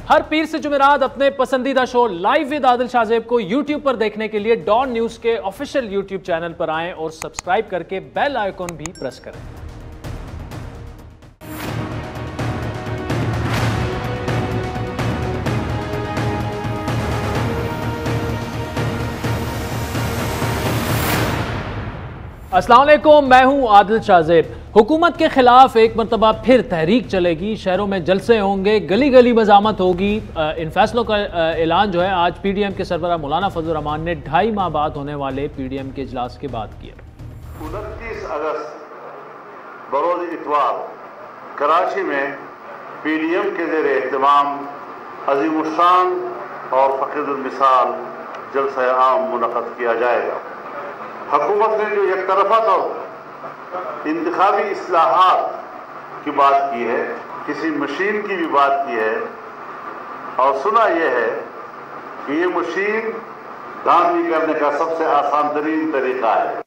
ہر پیر سے جمعرات اپنے پسندیدہ شو لائیو ود عادل شاہ زیب کو یوٹیوب پر دیکھنے کے لیے ڈان نیوز کے آفیشیل یوٹیوب چینل پر آئیں اور سبسکرائب کر کے بیل آئیکن بھی پریس کریں۔ السلام علیکم، میں ہوں عادل شاہ زیب۔ حکومت کے خلاف ایک مرتبہ پھر تحریک چلے گی، شہروں میں جلسے ہوں گے، گلی گلی مزاحمت ہوگی۔ ان فیصلوں کا اعلان جو ہے آج پی ڈی ایم کے سربراہ مولانا فضل الرحمان نے 2.5 ماہ بعد ہونے والے پی ڈی ایم کے اجلاس کے بعد کیا۔ 29 اگست بروز اتوار کراچی میں پی ڈی ایم کے زیر اہتمام عظیم الشان اور فقید المثال جلسہ عام منعقد کیا جائے گا۔ حکومت نے جو یک طرفہ طور انتخابی اصلاحات کی بات کی ہے، کسی مشین کی بھی بات کی ہے، اور سنا یہ ہے کہ یہ مشین دھاندلی کرنے کا سب سے آسان ترین طریقہ ہے۔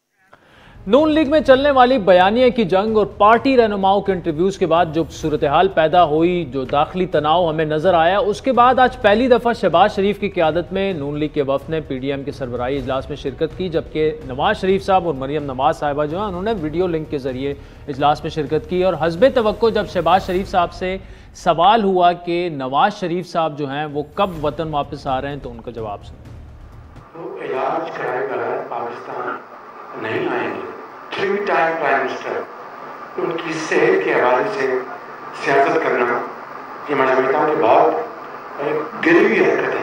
نون لیگ میں چلنے والی بیانیے کی جنگ اور پارٹی رہنماؤں کے انٹرویوز کے بعد جو صورتحال پیدا ہوئی، جو داخلی تناؤ ہمیں نظر آیا، اس کے بعد آج پہلی دفعہ شہباز شریف کی قیادت میں نون لیگ کے وفد نے پی ڈی ایم کے سربراہی اجلاس میں شرکت کی، جبکہ نواز شریف صاحب اور مریم نواز صاحبہ جو ہیں انہوں نے ویڈیو لنک کے ذریعے اجلاس میں شرکت کی۔ اور حسب توقع جب شہباز شریف صاحب سے سوال ہوا کہ نواز شریف صاحب جو ہیں وہ کب وطن واپس آ رہے ہیں، تو ان کا جواب سنیں۔ وہ علاج کرائے بغیر پاکستان نہیں آئیں گے۔ 3 ٹائم پرائم منسٹر، ان کی صحت کے حوالے سے سیاست کرنا یہ میں سمجھتا ہوں کہ بہت گریوی حرکت ہے۔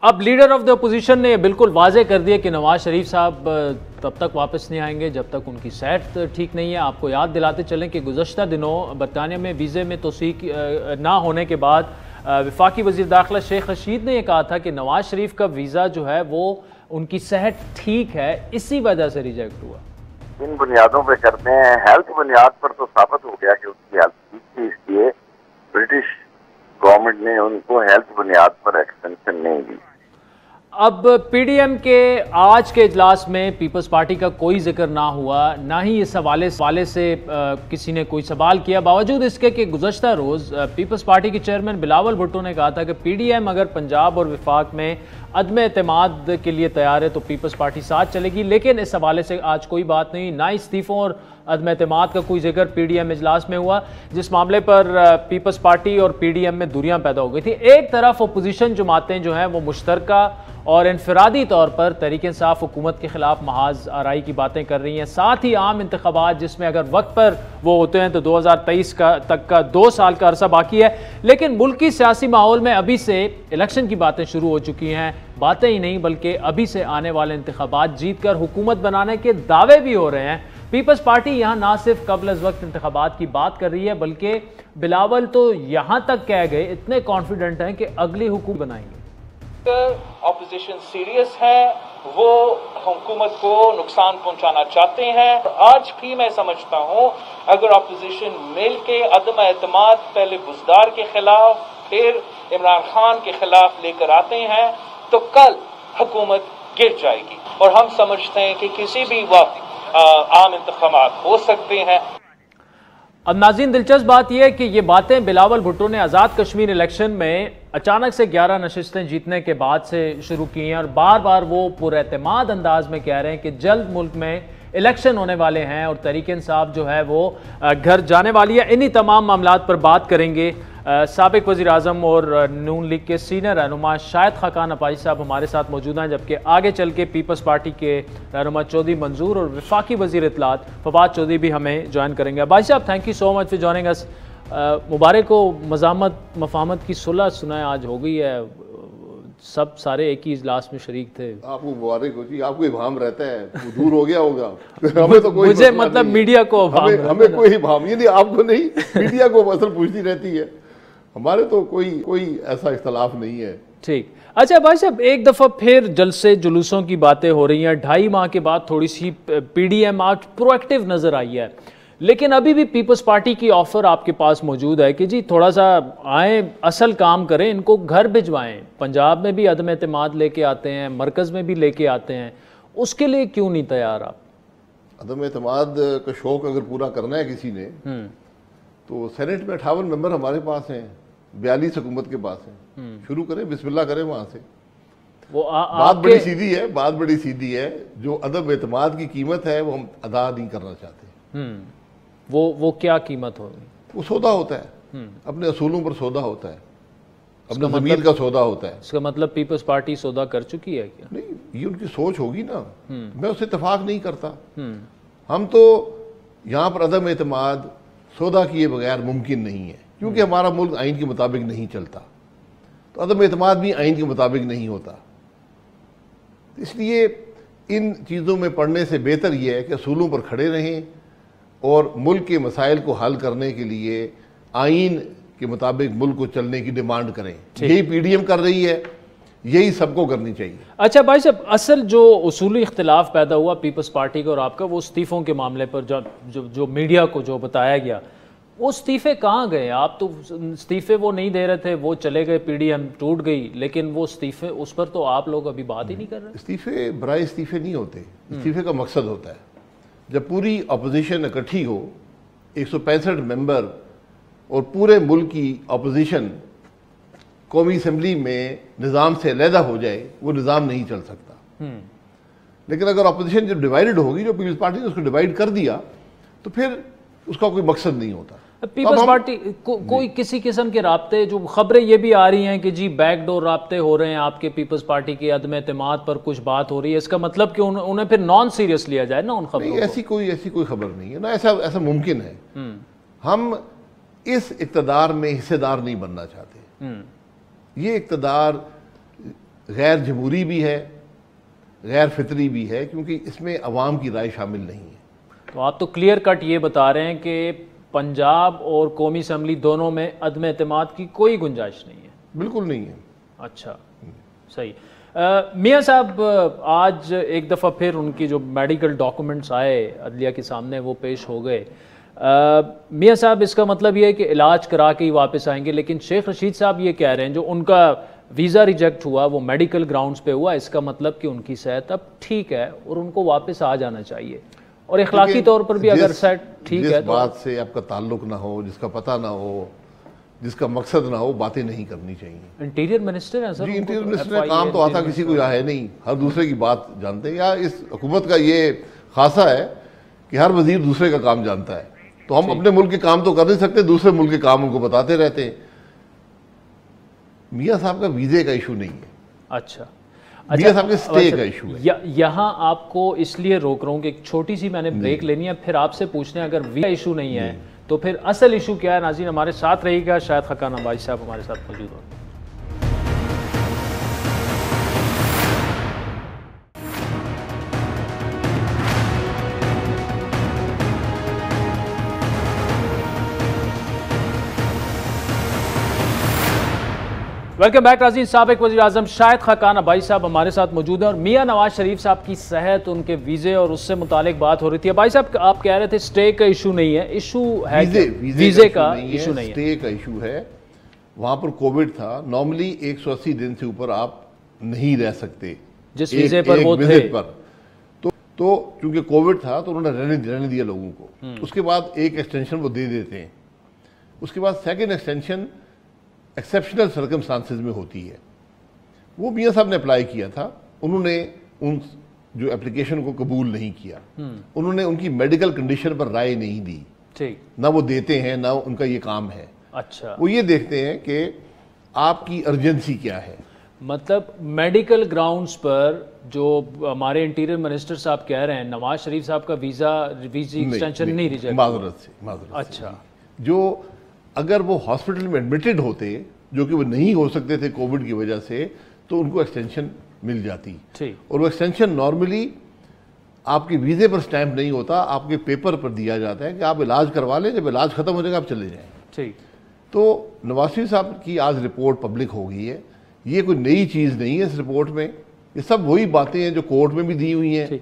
اب لیڈر آف دی اپوزیشن نے بالکل واضح کر دیا کہ نواز شریف صاحب تب تک واپس نہیں آئیں گے جب تک ان کی صحت ٹھیک نہیں ہے۔ آپ کو یاد دلاتے چلیں کہ گزشتہ دنوں برطانیہ میں ویزے میں توثیق نہ ہونے کے بعد وفاقی وزیر داخلہ شیخ رشید نے یہ کہا تھا کہ نواز شریف کا ویزا جو ہے وہ ان کی صحت ٹھیک ہے، اسی وجہ سے ریجیکٹ ہوا۔ ان بنیادوں پہ کرتے ہیں، ہیلتھ بنیاد پر تو ثابت ہو گیا کہ اس کی ہیلتھ ٹھیک تھی، اس لیے برٹش گورنمنٹ نے ان کو ہیلتھ بنیاد پر ایکسٹینشن نہیں دی۔ اب پی ڈی ایم کے آج کے اجلاس میں پیپلز پارٹی کا کوئی ذکر نہ ہوا، نہ ہی اس حوالے سے کسی نے کوئی سوال کیا، باوجود اس کے کہ گزشتہ روز پیپلز پارٹی کے چیئرمین بلاول بھٹو نے کہا تھا کہ پی ڈی ایم اگر پنجاب اور وفاق میں عدم اعتماد کے لیے تیار ہے تو پیپلز پارٹی ساتھ چلے گی، لیکن اس حوالے سے آج کوئی بات نہیں، نہ استعفوں اور عدم اعتماد کا کوئی ذکر پی ڈی ایم اجلاس میں ہوا، جس معاملے پر پیپلز پارٹی اور پی ڈی ایم میں دوریاں پیدا ہو گئی تھی۔ ایک طرف اپوزیشن جماعتیں جو ہیں وہ مشترکہ اور انفرادی طور پر تحریک انصاف حکومت کے خلاف محاذ آرائی کی باتیں کر رہی ہیں، ساتھ ہی عام انتخابات جس میں اگر وقت پر وہ ہوتے ہیں تو 2023 تک کا 2 سال کا عرصہ باقی ہے، لیکن ملکی سیاسی ماحول میں ابھی سے الیکشن کی باتیں شروع ہو چکی ہیں، باتیں ہی نہیں بلکہ ابھی سے آنے والے انتخابات جیت کر حکومت بنانے کے دعوے بھی ہو رہے ہیں۔ پیپلز پارٹی یہاں نہ صرف قبل از وقت انتخابات کی بات کر رہی ہے بلکہ بلاول تو یہاں تک کہہ گئے، اتنے کانفیڈنٹ ہیں کہ اگلی حکومت بنائیں گے۔ اپوزیشن سیریس ہے، وہ حکومت کو نقصان پہنچانا چاہتے ہیں۔ آج بھی میں سمجھتا ہوں اگر اپوزیشن مل کے عدم اعتماد پہلے بزدار کے خلاف پھر عمران خان کے خلاف لے کر آتے ہیں تو کل حکومت گر جائے گی، اور ہم سمجھتے ہیں کہ کسی بھی وقت عام انتخابات ہو سکتے ہیں۔ اب ناظرین دلچسپ بات یہ ہے کہ یہ باتیں بلاول بھٹو نے آزاد کشمیر الیکشن میں اچانک سے 11 نشستیں جیتنے کے بعد سے شروع کی ہیں، اور بار بار وہ پر اعتماد انداز میں کہہ رہے ہیں کہ جلد ملک میں الیکشن ہونے والے ہیں اور تحریک انصاف جو ہے وہ گھر جانے والی ہے۔ انہی تمام معاملات پر بات کریں گے۔ سابق وزیر اعظم اور نون لیگ کے سینئر رہنما شاہد خاقان اپاہی صاحب ہمارے ساتھ موجود ہیں، جبکہ آگے چل کے پیپلز پارٹی کے رہنما چودھری منظور اور وفاقی وزیر اطلاعات فواد چودھری بھی ہمیں جوائن کریں گے۔ اپاہی صاحب thank you so much for joining us. مبارک ہو، مزاحمت مفاہمت کی صلح سنائیں آج ہو گئی ہے، سب سارے ایک ہی اجلاس میں شریک تھے۔ آپ کو مبارک ہو جی، آپ کو ابہام رہتا ہے، وہ دور ہو گیا ہوگا۔ ہمیں تو کوئی مجھے مطلب میڈیا کو ہمیں کوئی ابہام یہ نہیں، آپ کو نہیں، میڈیا کو اصل پوچھتی رہتی ہے، ہمارے تو کوئی ایسا اختلاف نہیں ہے۔ ٹھیک، اچھا بھائی صاحب ایک دفعہ پھر جلسے جلوسوں کی باتیں ہو رہی ہیں، 2.5 ماہ کے بعد تھوڑی سی پی ڈی ایم آج پرو ایکٹیو نظر آئی ہے، لیکن ابھی بھی پیپلز پارٹی کی آفر آپ کے پاس موجود ہے کہ جی تھوڑا سا آئیں، اصل کام کریں، ان کو گھر بھجوائیں۔ پنجاب میں بھی عدم اعتماد لے کے آتے ہیں، مرکز میں بھی لے کے آتے ہیں، اس کے لیے کیوں نہیں تیار آپ؟ عدم اعتماد کا شوق اگر پورا کرنا ہے کسی نے تو سینٹ میں 58 ممبر ہمارے پاس ہیں، 42 حکومت کے پاس ہیں، شروع کریں، بسم اللہ کریں وہاں سے. وہ بات بڑی سیدھی ہے، بات بڑی سیدھی ہے. جو عدم اعتماد کی قیمت ہے وہ ہم ادا نہیں کرنا چاہتے. وہ کیا قیمت ہوگی؟ وہ سودا ہوتا ہے، اپنے اصولوں پر سودا ہوتا ہے، اپنے ضمیر کا سودا ہوتا ہے. اس کا مطلب پیپلز پارٹی سودا کر چکی ہے کیا؟ نہیں، یہ ان کی سوچ ہوگی نا. میں اس سے اتفاق نہیں کرتا. ہم تو یہاں پر عدم اعتماد سودا کیے بغیر ممکن نہیں ہے، کیونکہ ہمارا ملک آئین کے مطابق نہیں چلتا. تو عدم اعتماد بھی آئین کے مطابق نہیں ہوتا. اس لیے ان چیزوں میں پڑھنے سے بہتر یہ ہے کہ اصولوں پر کھڑے رہیں اور ملک کے مسائل کو حل کرنے کے لیے آئین کے مطابق ملک کو چلنے کی ڈیمانڈ کریں. یہی پی ڈی ایم کر رہی ہے، یہی سب کو کرنی چاہیے. اچھا بھائی صاحب، اصل جو اصولی اختلاف پیدا ہوا پیپلز پارٹی کا اور آپ کا، وہ استعفوں کے معاملے پر جو میڈیا کو جو بتایا گیا، وہ استعفے کہاں گئے؟ آپ تو استعفے وہ نہیں دے رہے تھے، وہ چلے گئے، پی ڈی ایم ٹوٹ گئی، لیکن وہ استعفے اس پر تو آپ لوگ ابھی بات ہی نہیں کر رہے. استعفے برائے استعفے نہیں ہوتے. استعفے کا مقصد ہوتا ہے جب پوری اپوزیشن اکٹھی ہو، 165 ممبر اور پورے ملک کی اپوزیشن قومی اسمبلی میں نظام سے علیحدہ ہو جائے، وہ نظام نہیں چل سکتا. لیکن اگر اپوزیشن جب ڈیوائیڈ ہوگی، جو پیپلز پارٹی نے اس کو ڈیوائیڈ کر دیا، تو پھر اس کا کوئی مقصد نہیں ہوتا. پیپلز پارٹی کوئی کسی قسم کے رابطے، جو خبریں یہ بھی آ رہی ہیں کہ جی بیک ڈور رابطے ہو رہے ہیں آپ کے پیپلز پارٹی کے، عدم اعتماد پر کچھ بات ہو رہی ہے، اس کا مطلب کہ انہیں پھر نان سیریس لیا جائے نا ان خبروں کو؟ ایسی کوئی خبر نہیں ہے نا. ایسا ممکن ہے. ہم اس اقتدار میں حصے دار نہیں بننا چاہتے. یہ اقتدار غیر جمہوری بھی ہے، غیر فطری بھی ہے، کیونکہ اس میں عوام کی رائے شامل نہیں ہے. تو آپ تو کلیئر کٹ یہ بتا رہے ہیں کہ پنجاب اور قومی اسمبلی دونوں میں عدم اعتماد کی کوئی گنجائش نہیں ہے؟ بالکل نہیں ہے. اچھا، صحیح. میاں صاحب، آج ایک دفعہ پھر ان کی جو میڈیکل ڈاکومنٹس آئے عدلیہ کے سامنے، وہ پیش ہو گئے. میاں صاحب، اس کا مطلب یہ ہے کہ علاج کرا کے ہی واپس آئیں گے، لیکن شیخ رشید صاحب یہ کہہ رہے ہیں جو ان کا ویزا ریجیکٹ ہوا وہ میڈیکل گراؤنڈز پہ ہوا، اس کا مطلب کہ ان کی صحت اب ٹھیک ہے اور ان کو واپس آ جانا چاہیے، اور اخلاقی طور پر بھی اگر صحت ٹھیک ہے جس بات سے آپ کا تعلق نہ ہو، جس کا پتہ نہ ہو، جس کا مقصد نہ ہو، باتیں نہیں کرنی چاہیے. انٹیریئر منسٹر ہیں سر. جی، انٹیریئر منسٹر کا کام تو آتا کسی کو ہے نہیں، ہر دوسرے کی بات جانتے ہیں. یا اس حکومت کا یہ خاصہ ہے کہ ہر وزیر دوسرے کا کام جانتا ہے. تو ہم اپنے ملک کے کام تو کر نہیں سکتے، دوسرے ملک کے کام ان کو بتاتے رہتے ہیں. میاں صاحب کا ویزے کا ایشو نہیں ہے. اچھا، میاں صاحب کے سٹے کا ایشو ہے. یہاں آپ کو اس لیے روک رہا ہوں کہ ایک چھوٹی سی میں نے بریک لینی ہے، پھر آپ سے پوچھنے اگر ویزا ایشو نہیں ہے تو پھر اصل ایشو کیا ہے. ناظرین ہمارے ساتھ رہے گا، شاہد خاقان عباسی صاحب ہمارے ساتھ موجود ہوں. ویلکم بیک ناظرین. سابق وزیر اعظم شاہد خاقان عباسی صاحب ہمارے ساتھ موجود ہیں، اور میاں نواز شریف صاحب کی صحت، ان کے ویزے اور اس سے متعلق بات ہو رہی تھی. عباسی صاحب، آپ کہہ رہے تھے سٹے کا ایشو نہیں ہے، ایشو ہے ویزے کا ایشو نہیں ہے، سٹے کا ایشو ہے. وہاں پر کووڈ تھا، نارملی 180 دن سے اوپر آپ نہیں رہ سکتے جس ویزے پر وہ تھے. تو چونکہ کووڈ تھا تو انہوں نے رہنے دیا لوگوں کو. اس کے بعد ایک ایکسٹینشن وہ دے دیتے ہیں. اس کے بعد سیکنڈ ایکسٹینشن ایکسیپشنل سرکمسٹانسز میں ہوتی ہے. وہ میاں صاحب نے اپلائی کیا تھا، انہوں نے ان جو اپلیکیشن کو قبول نہیں کیا. انہوں نے ان کی میڈیکل کنڈیشن پر رائے نہیں دی. نہ وہ دیتے ہیں، نہ ان کا یہ کام ہے. اچھا، وہ یہ دیکھتے ہیں کہ آپ کی ارجنسی کیا ہے. مطلب میڈیکل گراؤنڈز پر جو ہمارے انٹیریئر منسٹر صاحب کہہ رہے ہیں نواز شریف صاحب کا ویزا ایکسٹینشن نہیں ریجیکٹ. معذرت سے. اچھا، جو اگر وہ ہاسپٹل میں ایڈمیٹڈ ہوتے، جو کہ وہ نہیں ہو سکتے تھے کووڈ کی وجہ سے، تو ان کو ایکسٹینشن مل جاتی. اور وہ ایکسٹینشن نارملی آپ کے ویزے پر سٹیمپ نہیں ہوتا، آپ کے پیپر پر دیا جاتا ہے کہ آپ علاج کروا لیں، جب علاج ختم ہو جائے گا آپ چلے جائیں. تو نواز شریف صاحب کی آج رپورٹ پبلک ہو گئی ہے. یہ کوئی نئی چیز نہیں ہے اس رپورٹ میں، یہ سب وہی باتیں ہیں جو کورٹ میں بھی دی ہوئی ہیں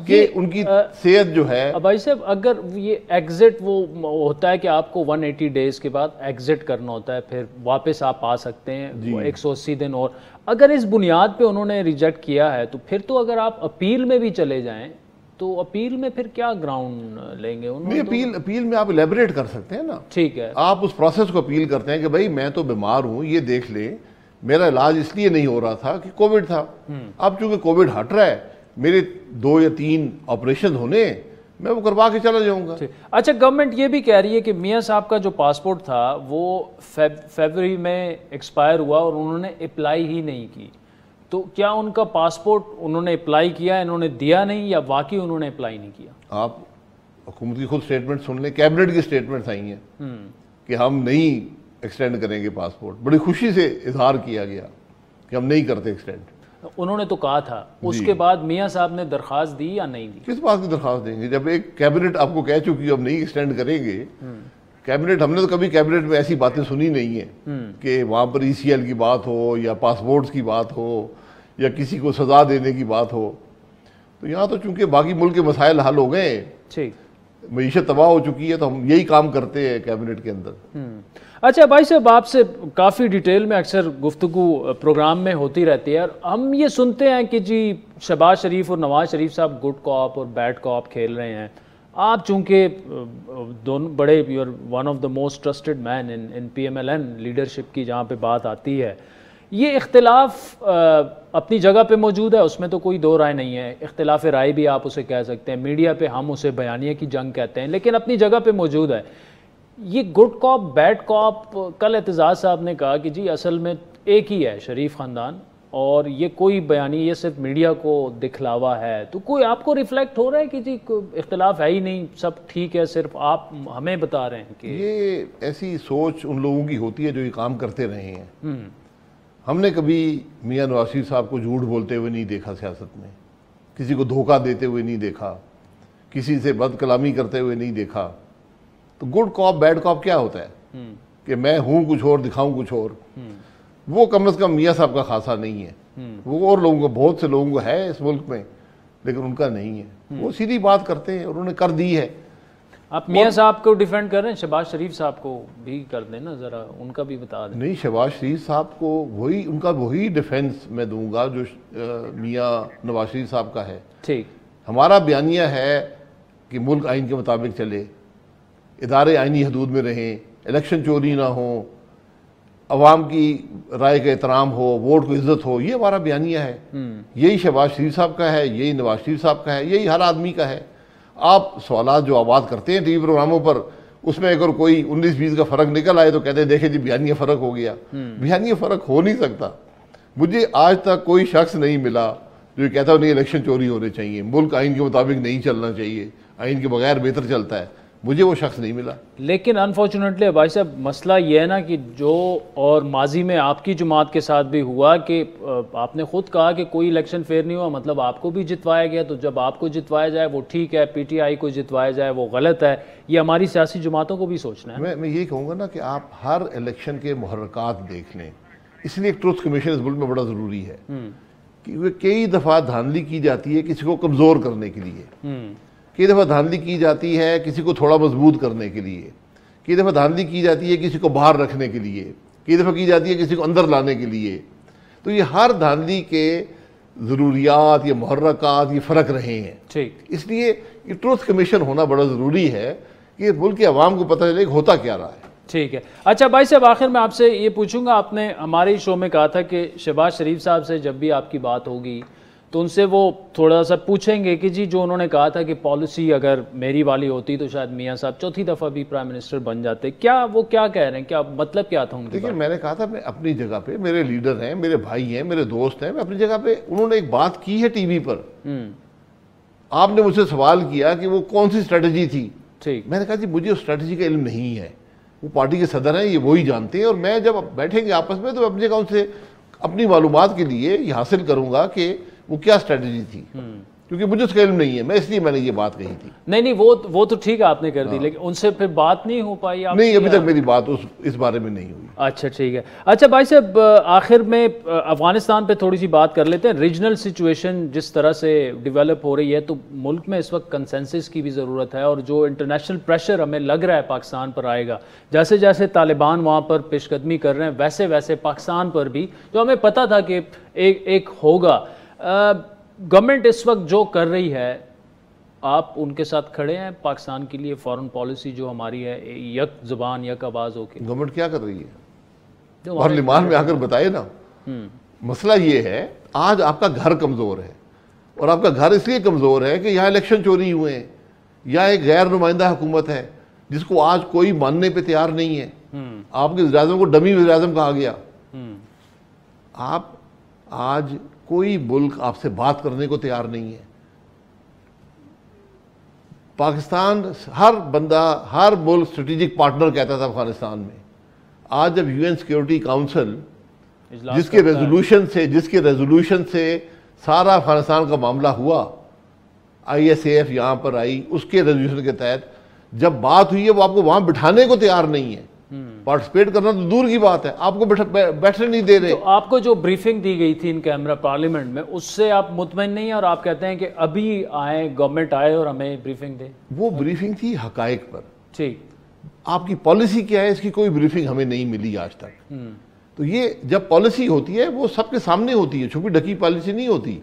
کہ ان کی صحت جو ہے. بھائی صاحب، اگر یہ ایگزٹ وہ ہوتا ہے کہ آپ کو 180 ڈیز کے بعد ایگزٹ کرنا ہوتا ہے، پھر واپس آپ آ سکتے ہیں 180 دن، اور اگر اس بنیاد پہ انہوں نے ریجیکٹ کیا ہے تو پھر تو اگر آپ اپیل میں بھی چلے جائیں تو اپیل میں پھر کیا گراؤنڈ لیں گے؟ نہیں، اپیل میں آپ الیبریٹ کر سکتے ہیں نا. ٹھیک ہے، آپ اس پروسیس کو اپیل کرتے ہیں کہ بھائی میں تو بیمار ہوں، یہ دیکھ لیں میرا علاج اس لیے نہیں ہو رہا تھا کہ کووڈ تھا، اب چونکہ کووڈ ہٹ رہا ہے، میرے 2 یا 3 آپریشن ہونے ہیں، میں وہ کروا کے چلا جاؤں گا. اچھا، گورنمنٹ یہ بھی کہہ رہی ہے کہ میاں صاحب کا جو پاسپورٹ تھا وہ فیبروری میں ایکسپائر ہوا اور انہوں نے اپلائی ہی نہیں کی، تو کیا ان کا پاسپورٹ انہوں نے اپلائی کیا، انہوں نے دیا نہیں، یا واقعی انہوں نے اپلائی نہیں کیا؟ آپ حکومت کی خود سٹیٹمنٹ سن لیں، کیبنٹ کی سٹیٹمنٹس آئی ہیں کہ ہم نہیں ایکسٹینڈ کریں گے پاسپورٹ. بڑی خوشی سے اظہار کیا گیا کہ ہم نہیں کرتے ایکسٹینڈ. انہوں نے تو کہا تھا. اس کے بعد میاں صاحب نے درخواست دی یا نہیں دی؟ کس بات کی درخواست دیں گے جب ایک کیبنٹ آپ کو کہہ چکی ہم نہیں ایکسٹینڈ کریں گے؟ کیبنٹ، ہم نے تو کبھی کیبنٹ میں ایسی باتیں سنی نہیں ہیں کہ وہاں پر ECL کی بات ہو یا پاسپورٹس کی بات ہو یا کسی کو سزا دینے کی بات ہو. تو یہاں تو چونکہ باقی ملک کے مسائل حل ہو گئے، معیشت تباہ ہو چکی ہے، تو ہم یہی کام کرتے ہیں کیبنٹ کے اندر. اچھا بھائی صاحب، آپ سے کافی ڈیٹیل میں اکثر گفتگو پروگرام میں ہوتی رہتی ہے، اور ہم یہ سنتے ہیں کہ جی شہباز شریف اور نواز شریف صاحب گڈ کاپ اور بیڈ کاپ کھیل رہے ہیں. آپ چونکہ دونوں بڑے، you are one of the most trusted men in PMLN leadership کی جہاں پہ بات آتی ہے، یہ اختلاف اپنی جگہ پہ موجود ہے، اس میں تو کوئی دو رائے نہیں ہے. اختلاف رائے بھی آپ اسے کہہ سکتے ہیں، میڈیا پہ ہم اسے بیانیہ کی جنگ کہتے ہیں، لیکن اپنی جگہ پہ موجود ہے. یہ گڈ کاپ بیڈ کاپ، کل اعتزاز صاحب نے کہا کہ جی اصل میں ایک ہی ہے شریف خاندان، اور یہ کوئی بیانیہ، یہ صرف میڈیا کو دکھلاوا ہے. تو کوئی آپ کو ریفلیکٹ ہو رہا ہے کہ جی اختلاف ہے ہی نہیں، سب ٹھیک ہے، صرف آپ ہمیں بتا رہے ہیں کہ یہ ایسی سوچ ان لوگوں کی ہوتی ہے جو یہ کام کرتے رہے ہیں. ہم نے کبھی میاں نواز شریف صاحب کو جھوٹ بولتے ہوئے نہیں دیکھا سیاست میں، کسی کو دھوکہ دیتے ہوئے نہیں دیکھا، کسی سے بد کلامی کرتے ہوئے نہیں دیکھا. تو گڈ کاپ بیڈ کاپ کیا ہوتا ہے کہ میں ہوں کچھ اور دکھاؤں کچھ اور؟ وہ کم از کم میاں صاحب کا خاصا نہیں ہے. وہ اور لوگوں کو، بہت سے لوگوں کو ہے اس ملک میں، لیکن ان کا نہیں ہے. وہ سیدھی بات کرتے ہیں اور انہوں نے کر دی ہے. آپ میاں صاحب کو ڈیفینڈ کر رہے ہیں، شہباز شریف صاحب کو بھی کر دیں نا ذرا، ان کا بھی بتا دیں. نہیں، شہباز شریف صاحب کو وہی، ان کا وہی ڈیفینس میں دوں گا جو میاں نواز شریف صاحب کا ہے. ٹھیک، ہمارا بیانیہ ہے کہ ملک آئین کے مطابق چلے، ادارے آئینی حدود میں رہیں، الیکشن چوری نہ ہوں، عوام کی رائے کا احترام ہو، ووٹ کو عزت ہو. یہ ہمارا بیانیہ ہے. یہی شہباز شریف صاحب کا ہے، یہی نواز شریف صاحب کا ہے، یہی ہر آدمی کا ہے. آپ سوالات جو آباد کرتے ہیں ٹی وی پروگراموں پر، اس میں اگر کوئی 19-20 کا فرق نکل آئے تو کہتے ہیں دیکھیں جی بیانیہ فرق ہو گیا. بیانیہ فرق ہو نہیں سکتا. مجھے آج تک کوئی شخص نہیں ملا جو یہ کہتا ہے نہیں الیکشن چوری ہونے چاہیے، ملک آئین کے مطابق نہیں چلنا چاہیے، آئین کے بغیر بہتر چلتا ہے. مجھے وہ شخص نہیں ملا. لیکن انفارچونیٹلی بھائی صاحب مسئلہ یہ ہے نا کہ جو، اور ماضی میں آپ کی جماعت کے ساتھ بھی ہوا کہ آپ نے خود کہا کہ کوئی الیکشن فیئر نہیں ہوا، مطلب آپ کو بھی جتوایا گیا. تو جب آپ کو جتوایا جائے وہ ٹھیک ہے، PTI کو جتوایا جائے وہ غلط ہے. یہ ہماری سیاسی جماعتوں کو بھی سوچنا ہے. میں یہ کہوں گا نا کہ آپ ہر الیکشن کے محرکات دیکھ لیں. اس لیے ایک ٹروتھ کمیشن اس ملک میں بڑا ضروری ہے، کہ کئی دفعہ دھاندلی کی جاتی ہے کسی کو کمزور کرنے کے لیے، کئی دفعہ دھاندلی کی جاتی ہے کسی کو تھوڑا مضبوط کرنے کے لیے، کئی دفعہ دھاندلی کی جاتی ہے کسی کو باہر رکھنے کے لیے، کئی دفعہ کی جاتی ہے کسی کو اندر لانے کے لیے. تو یہ ہر دھاندلی کے ضروریات یا محرکات یہ فرق رہے ہیں. ٹھیک، اس لیے یہ ٹروتھ کمیشن ہونا بڑا ضروری ہے کہ ملک کے عوام کو پتہ چلے کہ ہوتا کیا رہا ہے. ٹھیک ہے. اچھا بھائی صاحب، آخر میں آپ سے یہ پوچھوں گا، آپ نے ہمارے شو میں کہا تھا کہ شہباز شریف صاحب سے جب بھی آپ کی بات ہوگی تو ان سے وہ تھوڑا سا پوچھیں گے کہ جی جو انہوں نے کہا تھا کہ پالیسی اگر میری والی ہوتی تو شاید میاں صاحب چوتھی دفعہ بھی پرائم منسٹر بن جاتے. کیا وہ کیا کہہ رہے ہیں، کیا مطلب کیا تھا ان کے؟ دیکھیں، میں نے کہا تھا میں اپنی جگہ پہ، میرے لیڈر ہیں، میرے بھائی ہیں، میرے دوست ہیں، میں اپنی جگہ پہ. انہوں نے ایک بات کی ہے ٹی وی پر، آپ نے مجھ سے سوال کیا کہ وہ کون سی اسٹریٹجی تھی. ٹھیک، میں نے کہا جی مجھے اس اسٹریٹجی کا علم نہیں ہے، وہ پارٹی کے صدر ہیں، یہ وہی جانتے ہیں. اور میں جب بیٹھیں گے آپس میں تو اپنی جگہ ان سے اپنی معلومات کے لیے یہ حاصل کروں گا کہ وہ کیا اسٹریٹجی تھی، کیونکہ مجھے اس کا علم نہیں ہے. میں اس لیے میں نے یہ بات کہی تھی. نہیں وہ تو ٹھیک ہے آپ نے کر دی، لیکن ان سے پھر بات نہیں ہو پائی؟ نہیں، ابھی تک میری بات اس بارے میں نہیں ہوئی. اچھا ٹھیک ہے. اچھا بھائی صاحب، آخر میں افغانستان پہ تھوڑی سی بات کر لیتے ہیں. ریجنل سچویشن جس طرح سے ڈیولپ ہو رہی ہے تو ملک میں اس وقت کنسنسس کی بھی ضرورت ہے، اور جو انٹرنیشنل پریشر ہمیں لگ رہا ہے پاکستان پر آئے گا، جیسے جیسے طالبان وہاں پر پیش قدمی کر رہے ہیں ویسے ویسے پاکستان پر بھی، جو ہمیں پتہ تھا کہ ایک ہوگا. گورنمنٹ اس وقت جو کر رہی ہے آپ ان کے ساتھ کھڑے ہیں پاکستان کے لیے فورن پالیسی جو ہماری ہے یک زبان یک آواز ہو کے؟ گورنمنٹ کیا کر رہی ہے؟ پارلیمان میں آ کر بتائے نا. مسئلہ یہ ہے آج آپ کا گھر کمزور ہے, اور آپ کا گھر اس لیے کمزور ہے کہ یہاں الیکشن چوری ہوئے ہیں, یا ایک غیر نمائندہ حکومت ہے جس کو آج کوئی ماننے پہ تیار نہیں ہے. آپ کے وزیر اعظم کو ڈمی وزیر اعظم کہا گیا. آپ آج کوئی ملک آپ سے بات کرنے کو تیار نہیں ہے. پاکستان ہر بندہ, ہر ملک اسٹریٹجک پارٹنر کہتا تھا افغانستان میں. آج جب یو این سیکیورٹی کاؤنسل جس کے ریزولوشن سے سارا افغانستان کا معاملہ ہوا, آئی ایس اے ایف یہاں پر آئی, اس کے ریزولوشن کے تحت جب بات ہوئی ہے وہ آپ کو وہاں بٹھانے کو تیار نہیں ہے. پارٹیسپیٹ کرنا تو دور کی بات ہے, آپ کو بیٹھنے نہیں دے رہے. تو آپ کو جو بریفنگ دی گئی تھی ان کیمرہ پارلیمنٹ میں, اس سے آپ مطمئن نہیں ہیں اور آپ کہتے ہیں کہ ابھی آئے گورنمنٹ آئے اور ہمیں بریفنگ دے؟ وہ بریفنگ تھی حقائق پر. ٹھیک, آپ کی پالیسی کیا ہے اس کی کوئی بریفنگ ہمیں نہیں ملی آج تک. تو یہ جب پالیسی ہوتی ہے وہ سب کے سامنے ہوتی ہے, چھپی ڈھکی پالیسی نہیں ہوتی.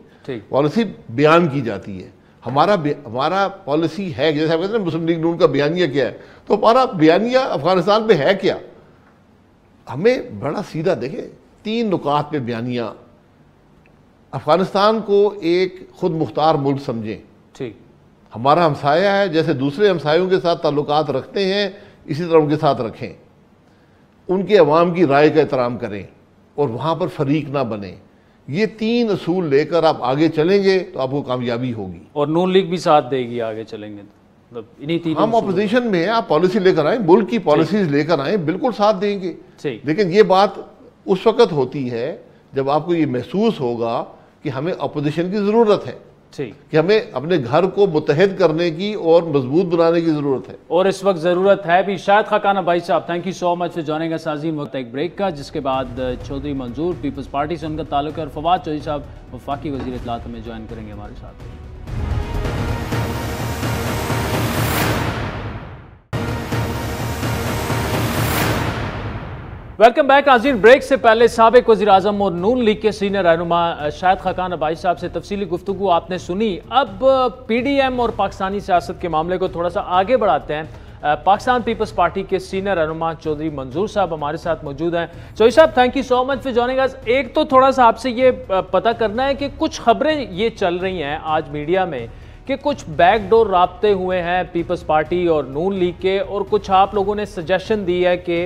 پالیسی بیان کی جاتی ہے. ہمارا پالیسی ہے, جیسے آپ کہتے ہیں مسلم لیگ نون کا بیانیہ کیا ہے, تو ہمارا بیانیہ افغانستان پہ ہے کیا؟ ہمیں بڑا سیدھا دیکھیں, 3 نکات پہ بیانیہ. افغانستان کو ایک خود مختار ملک سمجھیں. ٹھیک, ہمارا ہمسایہ ہے, جیسے دوسرے ہمسایوں کے ساتھ تعلقات رکھتے ہیں اسی طرح ان کے ساتھ رکھیں. ان کے عوام کی رائے کا احترام کریں اور وہاں پر فریق نہ بنیں. یہ 3 اصول لے کر آپ آگے چلیں گے تو آپ کو کامیابی ہوگی. اور نون لیگ بھی ساتھ دے گی آگے چلیں گے تو؟ ہم اپوزیشن میں ہیں, آپ پالیسی لے کر آئیں, ملک کی پالیسیز لے کر آئیں, بالکل ساتھ دیں گے. لیکن یہ بات اس وقت ہوتی ہے جب آپ کو یہ محسوس ہوگا کہ ہمیں اپوزیشن کی ضرورت ہے, کہ ہمیں اپنے گھر کو متحد کرنے کی اور مضبوط بنانے کی ضرورت ہے. اور اس وقت ضرورت ہے بھی. شاہد خاقان عباسی صاحب, thank you so much for joining us. عظیم وقت ایک بریک کا, جس کے بعد چودھری منظور پیپلز پارٹی سے ان کا تعلق ہے, اور فواد چودھری صاحب وفاقی وزیر اطلاعات میں جوائن کریں گے ہمارے ساتھ. Welcome back. ناظرین, بریک سے پہلے سابق وزیر اعظم اور نون لیگ کے سینئر رہنما شاہد خاقان عباسی صاحب سے تفصیلی گفتگو آپ نے سنی. اب پی ڈی ایم اور پاکستانی سیاست کے معاملے کو تھوڑا سا آگے بڑھاتے ہیں. پاکستان پیپلز پارٹی کے سینئر رہنما چودھری منظور صاحب ہمارے ساتھ موجود ہیں. چودھری صاحب, thank you so much for joining us. ایک تو تھوڑا سا آپ سے یہ پتہ کرنا ہے کہ کچھ خبریں یہ چل رہی ہیں آج میڈیا میں کہ کچھ بیک ڈور رابطے ہوئے ہیں پیپلز پارٹی اور نون لیگ کے, اور کچھ آپ لوگوں نے سجیشن دی ہے کہ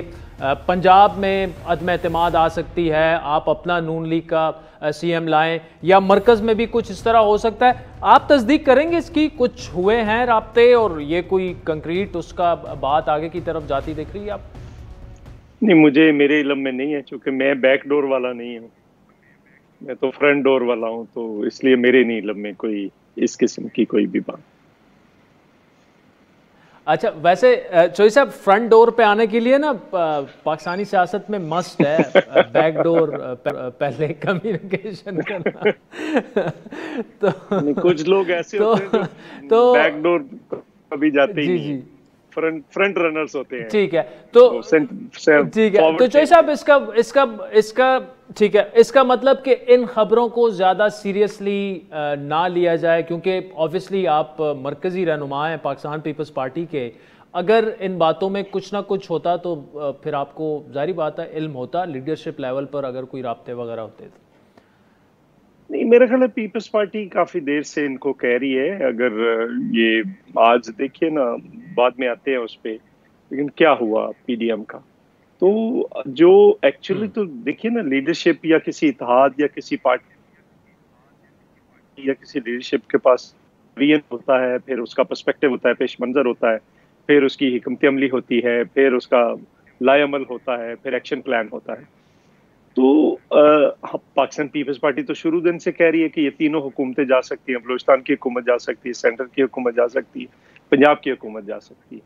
پنجاب میں عدم اعتماد آ سکتی ہے, آپ اپنا نون لیگ کا سی ایم لائیں, یا مرکز میں بھی کچھ اس طرح ہو سکتا ہے. آپ تصدیق کریں گے اس کی, کچھ ہوئے ہیں رابطے اور یہ کوئی کنکریٹ اس کا بات آگے کی طرف جاتی دیکھ رہی ہے آپ؟ نہیں, مجھے میرے علم میں نہیں ہے, چونکہ میں بیک ڈور والا نہیں ہوں, میں تو فرنٹ ڈور والا ہوں, تو اس لیے میرے نہیں علم میں کوئی اس قسم کی کوئی بھی بات. اچھا, ویسے چودھری صاحب فرنٹ ڈور پہ آنے کے لیے نا پاکستانی سیاست میں مسٹ ہے بیک ڈور پہلے کمیونیکیشن کرنا. تو کچھ لوگ ایسے ہوتے ہیں جو بیک ڈور کبھی جاتے ہی نہیں, فرنٹ رنرز ہوتے ہیں. ٹھیک ہے, تو ٹھیک ہے, تو چودھری صاحب اس کا ٹھیک ہے, اس کا مطلب کہ ان خبروں کو زیادہ سیریسلی نہ لیا جائے, کیونکہ آبویسلی آپ مرکزی رہنما ہیں پاکستان پیپلز پارٹی کے. اگر ان باتوں میں کچھ نہ کچھ ہوتا تو پھر آپ کو ظاہری بات ہے علم ہوتا لیڈرشپ لیول پر اگر کوئی رابطے وغیرہ ہوتے تو. نہیں, میرا خیال ہے پیپلز پارٹی کافی دیر سے ان کو کہہ رہی ہے. اگر یہ آج دیکھیے نا, بعد میں آتے ہیں اس پہ, لیکن کیا ہوا پی ڈی ایم کا, تو جو ایکچولی تو دیکھیے نا, لیڈرشپ یا کسی اتحاد یا کسی پارٹی یا کسی لیڈرشپ کے پاس ویژن ہوتا ہے, پھر اس کا پرسپیکٹو ہوتا ہے, پیش منظر ہوتا ہے, پھر اس کی حکمت عملی ہوتی ہے, پھر اس کا لائے عمل ہوتا ہے, پھر ایکشن پلان ہوتا ہے. تو پاکستان پیپلز پارٹی تو شروع دن سے کہہ رہی ہے کہ یہ تینوں حکومتیں جا سکتی ہیں, بلوچستان کی حکومت جا سکتی ہے, سینٹر کی حکومت جا سکتی ہے, پنجاب کی حکومت جا سکتی ہے.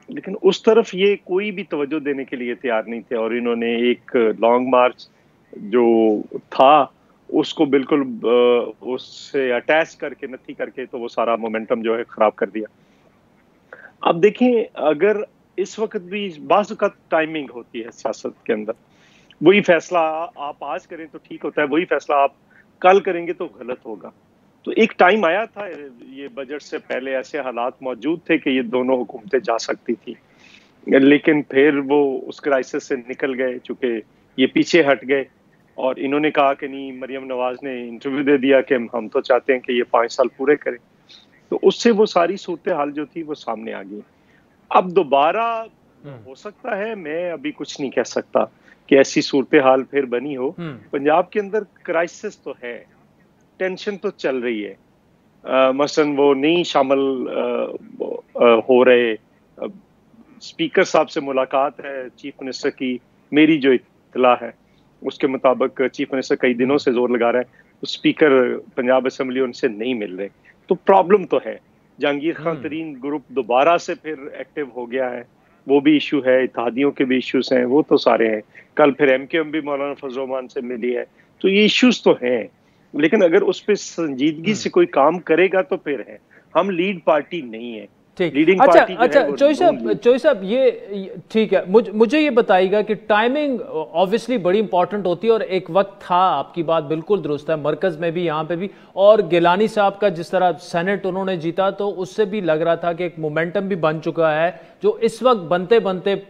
لیکن اس طرف یہ کوئی بھی توجہ دینے کے لیے تیار نہیں تھے, اور انہوں نے ایک لانگ مارچ جو تھا اس کو بالکل اس سے اٹیچ کر کے نتھی کر کے تو وہ سارا مومنٹم جو ہے خراب کر دیا. اب دیکھیں, اگر اس وقت بھی بعض اوقات ٹائمنگ ہوتی ہے سیاست کے اندر, وہی فیصلہ آپ آج کریں تو ٹھیک ہوتا ہے, وہی فیصلہ آپ کل کریں گے تو غلط ہوگا. تو ایک ٹائم آیا تھا یہ بجٹ سے پہلے ایسے حالات موجود تھے کہ یہ دونوں حکومتیں جا سکتی تھی، لیکن پھر وہ اس کرائسس سے نکل گئے چونکہ یہ پیچھے ہٹ گئے، اور انہوں نے کہا کہ نہیں، مریم نواز نے انٹرویو دے دیا کہ ہم تو چاہتے ہیں کہ یہ 5 سال پورے کریں، تو اس سے وہ ساری صورتحال جو تھی وہ سامنے آ گئی۔ اب دوبارہ ہو سکتا ہے، میں ابھی کچھ نہیں کہہ سکتا کہ ایسی صورتحال پھر بنی ہو۔ پنجاب کے اندر کرائسس تو ہے، ٹینشن تو چل رہی ہے، مثلا وہ نہیں شامل ہو رہے، اسپیکر صاحب سے ملاقات ہے چیف منسٹر کی، میری جو اطلاع ہے اس کے مطابق چیف منسٹر کئی دنوں سے زور لگا رہا ہے، اسپیکر پنجاب اسمبلی ان سے نہیں مل رہے، تو پرابلم تو ہے۔ جہانگیر خان ترین گروپ دوبارہ سے پھر ایکٹیو ہو گیا ہے، وہ بھی ایشو ہے، اتحادیوں کے بھی ایشوز ہیں، وہ تو سارے ہیں، کل پھر ایم کیو ایم بھی مولانا فضل الرحمان سے ملی ہے، تو یہ ایشوز تو ہیں، لیکن اگر اس پہ سنجیدگی سے کوئی کام کرے گا تو پھر ہے۔ ہم لیڈ پارٹی نہیں ہے، لیڈنگ پارٹی اچھا چوئی صاحب یہ ٹھیک ہے، مجھے یہ بتائیے گا کہ ٹائمنگ آبویسلی بڑی امپورٹنٹ ہوتی ہے، اور ایک وقت تھا، آپ کی بات بالکل درست ہے، مرکز میں بھی یہاں پہ بھی، اور گیلانی صاحب کا جس طرح سینٹ انہوں نے جیتا تو اس سے بھی لگ رہا تھا کہ ایک مومنٹم بھی بن چکا ہے، جو اس وقت بنتے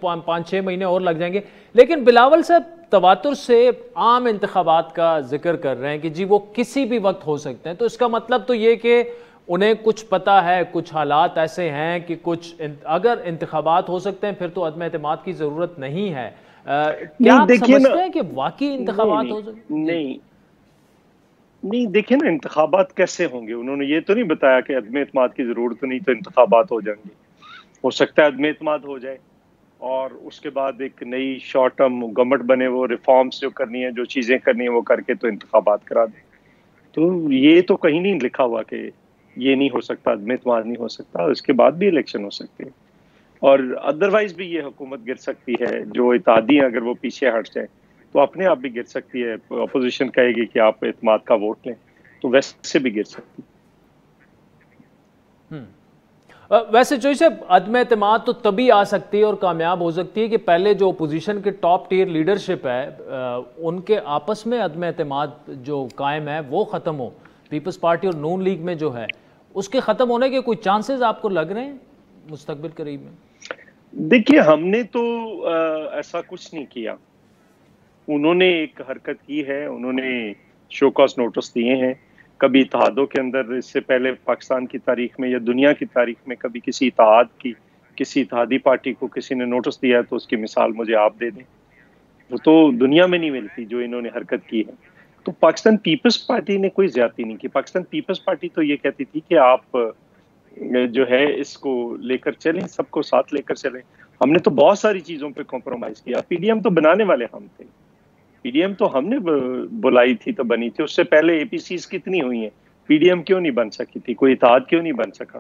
5-6 مہینے اور لگ جائیں گے، لیکن بلاول صاحب تواتر سے عام انتخابات کا ذکر کر رہے ہیں کہ جی وہ کسی بھی وقت ہو سکتے ہیں، تو اس کا مطلب تو یہ کہ انہیں کچھ پتا ہے، کچھ حالات ایسے ہیں کہ کچھ اگر انتخابات ہو سکتے ہیں پھر تو عدم اعتماد کی ضرورت نہیں ہے۔ کیا آپ سمجھتے ہیں کہ واقعی انتخابات ہو سکتے ہیں؟ نہیں دیکھیں نا، انتخابات کیسے ہوں گے؟ انہوں نے یہ تو نہیں بتایا کہ عدم اعتماد کی ضرورت نہیں تو انتخابات ہو جائیں گے۔ ہو سکتا ہے عدم اعتماد ہو جائے اور اس کے بعد ایک نئی شارٹ ٹرم گورنمنٹ بنے، وہ ریفارمز جو کرنی ہے، جو چیزیں کرنی ہیں وہ کر کے تو انتخابات کرا دیں۔ تو یہ تو کہیں نہیں لکھا ہوا کہ یہ نہیں ہو سکتا، عدم اعتماد نہیں ہو سکتا، اس کے بعد بھی الیکشن ہو سکتے ہیں، اور ادروائز بھی یہ حکومت گر سکتی ہے۔ جو اتحادی ہیں اگر وہ پیچھے ہٹ جائیں تو اپنے آپ بھی گر سکتی ہے، اپوزیشن کہے گی کہ آپ اعتماد کا ووٹ لیں تو ویسے بھی گر سکتی ہے۔ ویسے چوئی صاحب عدم اعتماد تو تبھی آ سکتی ہے اور کامیاب ہو سکتی ہے کہ پہلے جو اپوزیشن کے ٹاپ ٹیئر لیڈرشپ ہے ان کے آپس میں عدم اعتماد جو قائم ہے وہ ختم ہو۔ پیپلز پارٹی اور نون لیگ میں جو ہے اس کے ختم ہونے کے کوئی چانسز آپ کو لگ رہے ہیں مستقبل قریب میں؟ دیکھیے ہم نے تو ایسا کچھ نہیں کیا، انہوں نے ایک حرکت کی ہے، انہوں نے شو کاز نوٹس دیے ہیں۔ کبھی اتحادوں کے اندر اس سے پہلے پاکستان کی تاریخ میں یا دنیا کی تاریخ میں کبھی کسی اتحاد کی، کسی اتحادی پارٹی کو کسی نے نوٹس دیا ہے تو اس کی مثال مجھے آپ دے دیں، وہ تو دنیا میں نہیں ملتی جو انہوں نے حرکت کی ہے۔ تو پاکستان پیپلز پارٹی نے کوئی زیادتی نہیں کی۔ پاکستان پیپلز پارٹی تو یہ کہتی تھی کہ آپ جو ہے اس کو لے کر چلیں، سب کو ساتھ لے کر چلیں۔ ہم نے تو بہت ساری چیزوں پہ کمپرومائز کیا۔ پی ڈی ایم تو بنانے والے ہم تھے، پی ڈی ایم تو ہم نے بلائی تھی تو بنی تھی، اس سے پہلے اے پی سیز کتنی ہوئی ہیں، پی ڈی ایم کیوں نہیں بن سکی تھی، کوئی اتحاد کیوں نہیں بن سکا؟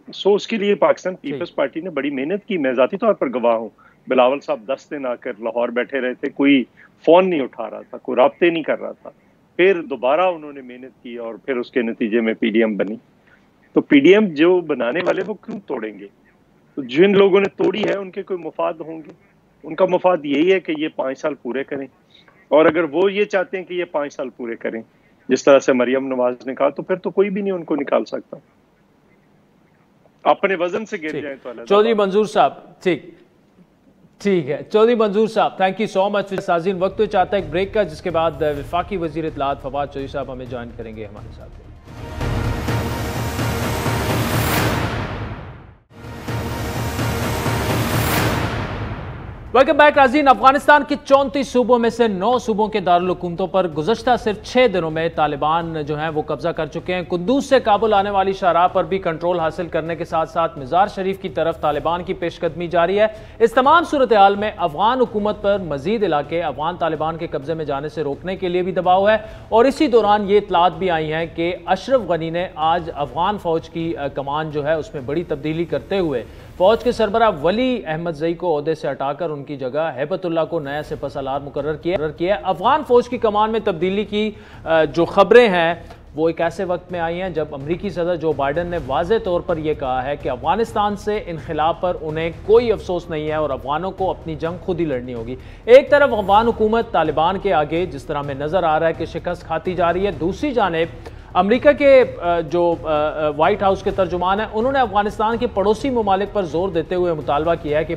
سو اس کے لیے پاکستان پیپلز پارٹی نے بڑی محنت کی، میں ذاتی طور پر گواہ ہوں۔ بلاول صاحب 10 دن آ کر لاہور بیٹھے رہے تھے، کوئی فون نہیں اٹھا رہا تھا، کوئی رابطے نہیں کر رہا تھا، پھر دوبارہ انہوں نے محنت کی اور پھر اس کے نتیجے میں پی ڈی ایم بنی۔ تو پی ڈی ایم جو بنانے والے وہ کیوں توڑیں گے؟ تو جن لوگوں نے توڑی ہے ان کے کوئی مفاد ہوں گے، ان کا مفاد یہی ہے کہ یہ 5 سال پورے کریں، اور اگر وہ یہ چاہتے ہیں کہ یہ 5 سال پورے کریں جس طرح سے مریم نواز نے کہا، تو پھر تو کوئی بھی نہیں ان کو نکال سکتا، اپنے وزن سے گر جائیں تو اللہ۔ چودھری منظور صاحب ٹھیک ہے، چودھری منظور صاحب تھینک یو سو مچ۔ سازین وقت تو چاہتا ہے ایک بریک کا، جس کے بعد وفاقی وزیر اطلاعات فواد چودھری صاحب ہمیں جوائن کریں گے ہمارے ساتھ۔ ویلکم بیک ناظرین۔ افغانستان کے 34 صوبوں میں سے 9 صوبوں کے دارالحکومتوں پر گزشتہ صرف 6 دنوں میں طالبان جو ہیں وہ قبضہ کر چکے ہیں۔ قندوز سے کابل آنے والی شاہراہ پر بھی کنٹرول حاصل کرنے کے ساتھ ساتھ مزار شریف کی طرف طالبان کی پیش قدمی جاری ہے۔ اس تمام صورتحال میں افغان حکومت پر مزید علاقے افغان طالبان کے قبضے میں جانے سے روکنے کے لیے بھی دباؤ ہے، اور اسی دوران یہ اطلاعات بھی آئی ہیں کہ اشرف غنی نے آج افغان فوج کی کمان جو ہے اس میں بڑی تبدیلی کرتے ہوئے فوج کے سربراہ ولی احمد زئی کو عہدے سے ہٹا کر ان کی جگہ ہیبت اللہ کو نیا سپہ سالار مقرر کیا۔ افغان فوج کی کمان میں تبدیلی کی جو خبریں ہیں وہ ایک ایسے وقت میں آئی ہیں جب امریکی صدر جو بائیڈن نے واضح طور پر یہ کہا ہے کہ افغانستان سے انخلا پر انہیں کوئی افسوس نہیں ہے اور افغانوں کو اپنی جنگ خود ہی لڑنی ہوگی۔ ایک طرف افغان حکومت طالبان کے آگے جس طرح میں نظر آ رہا ہے کہ شکست کھاتی جا رہی ہے، دوسری جانب امریکہ کے جو وائٹ ہاؤس کے ترجمان ہیں انہوں نے افغانستان کے پڑوسی ممالک پر زور دیتے ہوئے مطالبہ کیا ہے کہ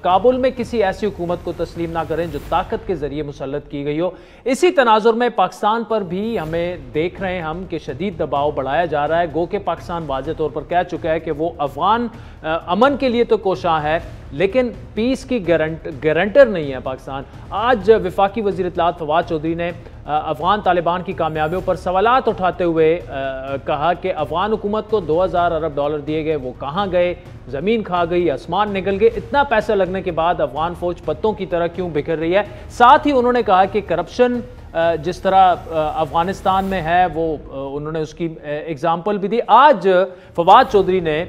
کابل میں کسی ایسی حکومت کو تسلیم نہ کریں جو طاقت کے ذریعے مسلط کی گئی ہو۔ اسی تناظر میں پاکستان پر بھی ہمیں دیکھ رہے ہیں ہم کہ شدید دباؤ بڑھایا جا رہا ہے، گو کہ پاکستان واضح طور پر کہہ چکا ہے کہ وہ افغان امن کے لیے تو کوشاں ہے لیکن پیس کی گارنٹر نہیں ہے پاکستان۔ آج وفاقی وزیر اطلاعات فواد چودھری نے افغان طالبان کی کامیابیوں پر سوالات اٹھاتے ہوئے کہا کہ افغان حکومت کو 2000 ارب ڈالر دیے گئے، وہ کہاں گئے؟ زمین کھا گئی، آسمان نگل گئے؟ اتنا پیسہ لگنے کے بعد افغان فوج پتوں کی طرح کیوں بکھر رہی ہے؟ ساتھ ہی انہوں نے کہا کہ کرپشن جس طرح افغانستان میں ہے وہ انہوں نے اس کی اگزامپل بھی دی۔ آج فواد چودھری نے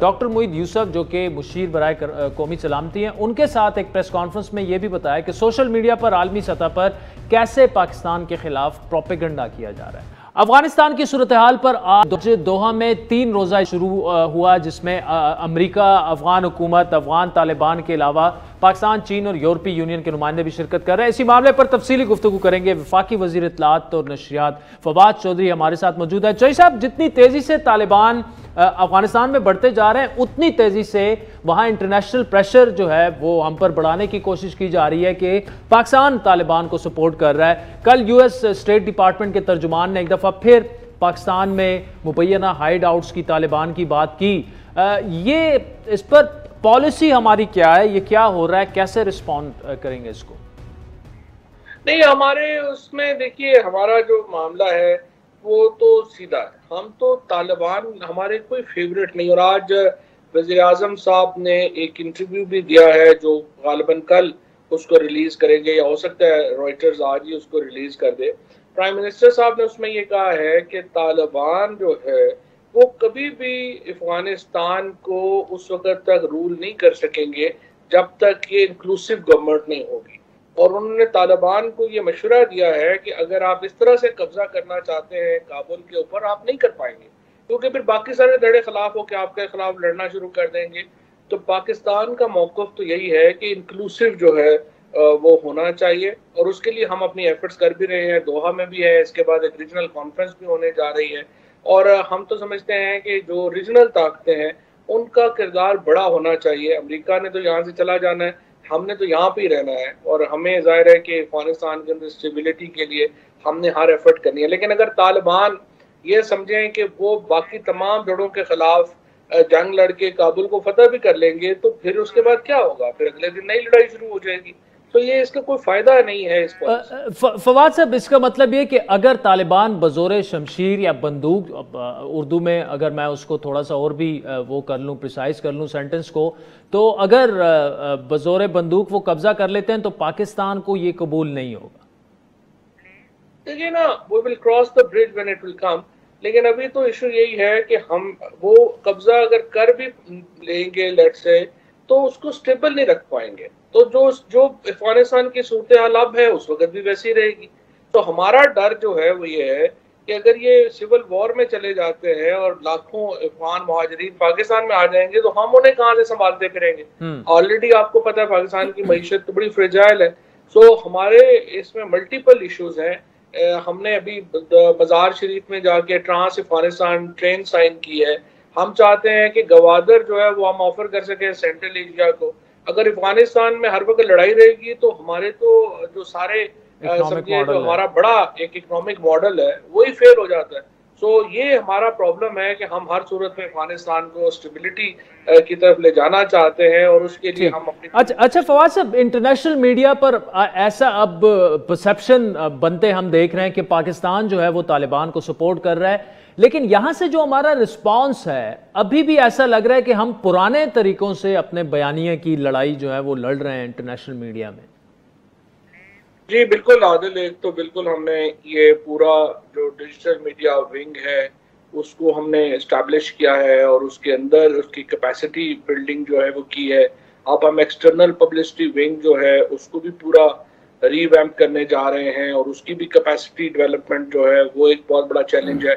ڈاکٹر معید یوسف جو کہ مشیر برائے قومی سلامتی ہیں ان کے ساتھ ایک پریس کانفرنس میں یہ بھی بتایا کہ سوشل میڈیا پر عالمی سطح پر کیسے پاکستان کے خلاف پروپیگنڈا کیا جا رہا ہے۔ افغانستان کی صورتحال پر آج دوحہ میں 3 روزہ شروع ہوا جس میں امریکہ، افغان حکومت، افغان طالبان کے علاوہ پاکستان، چین اور یورپی یونین کے نمائندے بھی شرکت کر رہے ہیں۔ اسی معاملے پر تفصیلی گفتگو کریں گے وفاقی وزیر اطلاعات اور نشریات فواد چودھری ہمارے ساتھ موجود ہے۔ چودھری صاحب، جتنی تیزی سے طالبان افغانستان میں بڑھتے جا رہے ہیں اتنی تیزی سے وہاں انٹرنیشنل پریشر جو ہے وہ ہم پر بڑھانے کی کوشش کی جا رہی ہے کہ پاکستان طالبان کو سپورٹ کر رہا ہے۔ کل یو ایس اسٹیٹ ڈپارٹمنٹ کے ترجمان نے ایک دفعہ پھر پاکستان میں مبینہ ہائیڈ آؤٹس کی طالبان کی بات کی۔ یہ اس پر پالیسی ہماری کیا ہے؟ یہ کیا ہو رہا ہے؟ کیسے رسپونڈ کریں گے اس کو؟ نہیں، ہمارے اس میں دیکھیے ہمارا جو معاملہ ہے وہ تو سیدھا ہے، ہم تو طالبان ہمارے کوئی فیوریٹ نہیں، اور آج وزیر اعظم صاحب نے ایک انٹرویو بھی دیا ہے جو غالباً کل اس کو ریلیز کریں گے یا ہو سکتا ہے رائٹرز آج ہی اس کو ریلیز کر دے۔ پرائم منسٹر صاحب نے اس میں یہ کہا ہے کہ طالبان جو ہے وہ کبھی بھی افغانستان کو اس وقت تک رول نہیں کر سکیں گے جب تک یہ انکلوسیو گورنمنٹ نہیں ہوگی، اور انہوں نے طالبان کو یہ مشورہ دیا ہے کہ اگر آپ اس طرح سے قبضہ کرنا چاہتے ہیں کابل کے اوپر آپ نہیں کر پائیں گے، کیونکہ پھر باقی سارے دھڑے خلاف ہو کے آپ کے خلاف لڑنا شروع کر دیں گے۔ تو پاکستان کا موقف تو یہی ہے کہ انکلوسیو جو ہے وہ ہونا چاہیے، اور اس کے لیے ہم اپنی ایفرٹس کر بھی رہے ہیں، دوحہ میں بھی ہے، اس کے بعد ایک ریجنل کانفرنس بھی ہونے جا رہی ہے، اور ہم تو سمجھتے ہیں کہ جو ریجنل طاقتیں ہیں ان کا کردار بڑا ہونا چاہیے۔ امریکہ نے تو یہاں سے چلا جانا ہے، ہم نے تو یہاں پہ ہی رہنا ہے، اور ہمیں ظاہر ہے کہ افغانستان کے اندر اسٹیبلٹی کے لیے ہم نے ہر ایفرٹ کرنی ہے۔ لیکن اگر طالبان یہ سمجھیں کہ وہ باقی تمام جڑوں کے خلاف جنگ لڑ کے کابل کو فتح بھی کر لیں گے تو پھر اس کے بعد کیا ہوگا؟ پھر اگلے دن نئی لڑائی شروع ہو جائے گی، تو یہ اس کا کوئی فائدہ نہیں ہے اس پر۔ فواد صاحب، اس کا مطلب یہ کہ اگر طالبان بزور شمشیر یا بندوق، اردو میں اگر میں اس کو تھوڑا سا اور بھی وہ کر لوں، پریسائز کر لوں سینٹنس کو، تو اگر بزور بندوق وہ قبضہ کر لیتے ہیں تو پاکستان کو یہ قبول نہیں ہوگا؟ دیکھیے نا، we will cross the bridge when it will come، لیکن ابھی تو ایشو یہی ہے کہ ہم وہ قبضہ اگر کر بھی لیں گے لیٹ سے تو اس کو سٹیبل نہیں رکھ پائیں گے، تو جو افغانستان کی صورتحال اب ہے اس وقت بھی ویسی رہے گی۔ تو ہمارا ڈر جو ہے وہ یہ ہے کہ اگر یہ سول وار میں چلے جاتے ہیں اور لاکھوں افغان مہاجرین پاکستان میں آ جائیں گے تو ہم انہیں کہاں سے سنبھالتے پھریں گے؟ آلریڈی آپ کو پتہ ہے پاکستان کی معیشت تو بڑی فریجائل ہے، سو ہمارے اس میں ملٹیپل ایشوز ہیں۔ ہم نے ابھی مزار شریف میں جا کے ٹرانس افغانستان ٹرین سائن کی ہے، ہم چاہتے ہیں کہ گوادر جو ہے وہ ہم آفر کر سکیں سینٹرل ایشیا کو۔ اگر افغانستان میں ہر وقت لڑائی رہے گی تو ہمارے تو جو سارے سمجھے جو ہمارا بڑا ایک اکنامک ماڈل ہے وہی فیل ہو جاتا ہے۔ سو یہ ہمارا پرابلم ہے کہ ہم ہر صورت میں افغانستان کو اسٹیبلٹی کی طرف لے جانا چاہتے ہیں، اور اس کے لیے ہم اپنی اچھا فواد صاحب، انٹرنیشنل میڈیا پر ایسا اب پرسیپشن بنتے ہم دیکھ رہے ہیں کہ پاکستان جو ہے وہ طالبان کو سپورٹ کر رہا ہے، لیکن یہاں سے جو ہمارا رسپانس ہے ابھی بھی ایسا لگ رہا ہے کہ ہم پرانے طریقوں سے اپنے بیانیے کی لڑائی جو ہے وہ لڑ رہے ہیں انٹرنیشنل میڈیا میں۔ جی بالکل عادل، ایک تو بالکل ہم نے یہ پورا جو ڈیجیٹل میڈیا ونگ ہے اس کو ہم نے اسٹیبلش کیا ہے، اور اس کے اندر اس کی کیپیسٹی بلڈنگ جو ہے وہ کی ہے۔ اب ہم ایکسٹرنل پبلسٹی ونگ جو ہے اس کو بھی پورا ری ویمپ کرنے جا رہے ہیں، اور اس کی بھی کیپیسٹی ڈیولپمنٹ جو ہے وہ ایک بہت بڑا چیلنج ہے۔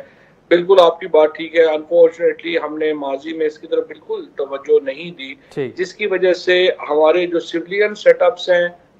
بالکل آپ کی بات ٹھیک ہے، انفارچونیٹلی ہم نے ماضی میں اس کی طرف بالکل توجہ نہیں دی، جس کی وجہ سے ہمارے جو سویلین سیٹ اپس ہیں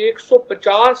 150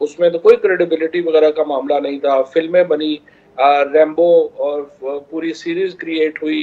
اس میں تو کوئی کریڈیبلٹی وغیرہ کا معاملہ نہیں تھا. فلمیں بنی, ریمبو اور پوری سیریز کریٹ ہوئی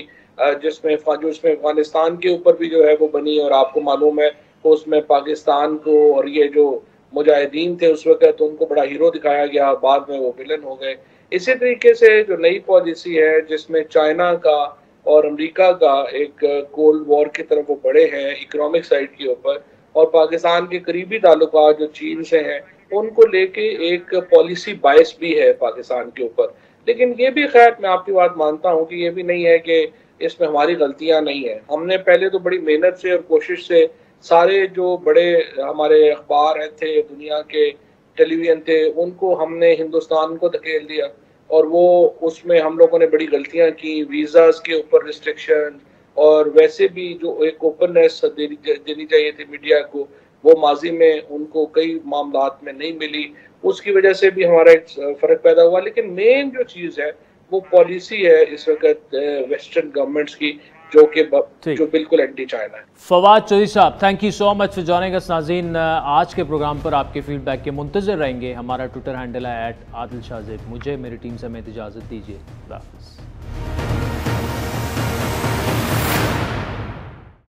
جس میں افغانستان کے اوپر بھی جو ہے وہ بنی, اور آپ کو معلوم ہے اس میں پاکستان کو اور یہ جو مجاہدین تھے اس وقت ان کو بڑا ہیرو دکھایا گیا, بعد میں وہ ویلن ہو گئے. اسی طریقے سے جو نئی پالیسی ہے جس میں چائنا کا اور امریکہ کا ایک کولڈ وار کی طرف وہ بڑے ہیں اکنامک سائڈ کے اوپر, اور پاکستان کے قریبی تعلقات جو چین سے ہیں ان کو لے کے ایک پالیسی بائس بھی ہے پاکستان کے اوپر. لیکن یہ بھی خیر میں آپ کی بات مانتا ہوں کہ یہ بھی نہیں ہے کہ اس میں ہماری غلطیاں نہیں ہیں. ہم نے پہلے تو بڑی محنت سے اور کوشش سے سارے جو بڑے ہمارے اخبار تھے دنیا کے, ٹیلی ویژن تھے, ان کو ہم نے ہندوستان کو دھکیل دیا, اور وہ اس میں ہم لوگوں نے بڑی غلطیاں کی. ویزاز کے اوپر ریسٹرکشن, اور ویسے بھی جو ایک اوپننیس دینی چاہیے تھی میڈیا کو, وہ ماضی میں ان کو کئی معاملات میں نہیں ملی. اس کی وجہ سے بھی ہمارا ایک فرق پیدا ہوا. لیکن مین جو چیز ہے وہ پالیسی ہے اس وقت ویسٹرن گورنمنٹس کی جو بالکل اینٹی چائنا ہے. فواد چودھری صاحب, thank you so much for joining us. ناظرین, آج کے پروگرام پر آپ کے فیڈ بیک کے منتظر رہیں گے. ہمارا ٹویٹر ہینڈل ہے @عادل شاہ زیب. مجھے میری ٹیم سمیت اجازت دیجیے. خدا حافظ.